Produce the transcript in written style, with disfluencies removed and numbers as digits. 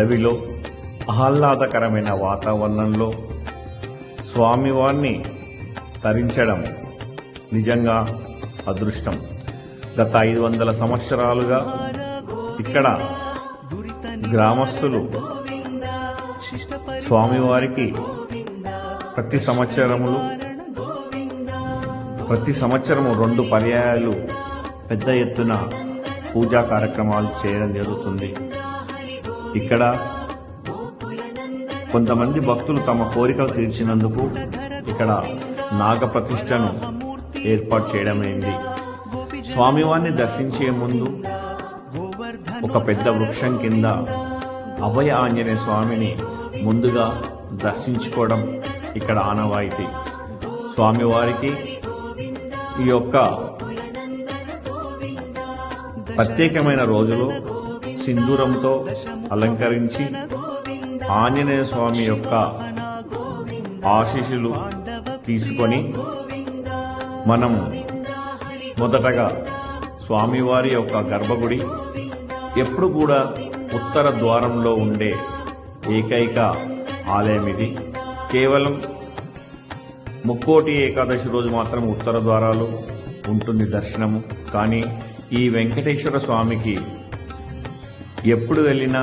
అడవిలో ఆహ్లాదకరమైన వాతావరణంలో స్వామివారిని తరించడం నిజంగా అదృష్టం. గత 500 సంవత్సరాలుగా ఇక్కడ గ్రామస్తులు స్వామివారికి ప్రతి సంవత్సరము 2 పర్యాయాలు పెద్ద ఎత్తున పూజా కార్యక్రమాలు చేయడం జరుగుతుంది. ఇక్కడ కొంతమంది భక్తులు తమ కోరికలు తీర్చినందుకు ఇక్కడ నాగప్రతిష్టను ఏర్పాటు చేయడమైంది. స్వామివారిని దర్శించే ముందు ఒక పెద్ద వృక్షం కింద అభయ ఆంజనేయ స్వామిని ముందుగా దర్శించుకోవడం ఇక్కడ ఆనవాయితీ. స్వామివారికి ఈ యొక్క ప్రత్యేకమైన రోజులో సింధూరంతో అలంకరించి ఆంజనేయ స్వామి యొక్క ఆశీస్సులు తీసుకొని మనము మొదటగా స్వామివారి యొక్క గర్భగుడి ఎప్పుడు కూడా ఉత్తర ద్వారంలో ఉండే ఏకైక ఆలయం ఇది. కేవలం ముక్కోటి ఏకాదశి రోజు మాత్రం ఉత్తర ద్వారాలు ఉంటుంది దర్శనము. కానీ ఈ వెంకటేశ్వర స్వామికి ఎప్పుడు వెళ్ళినా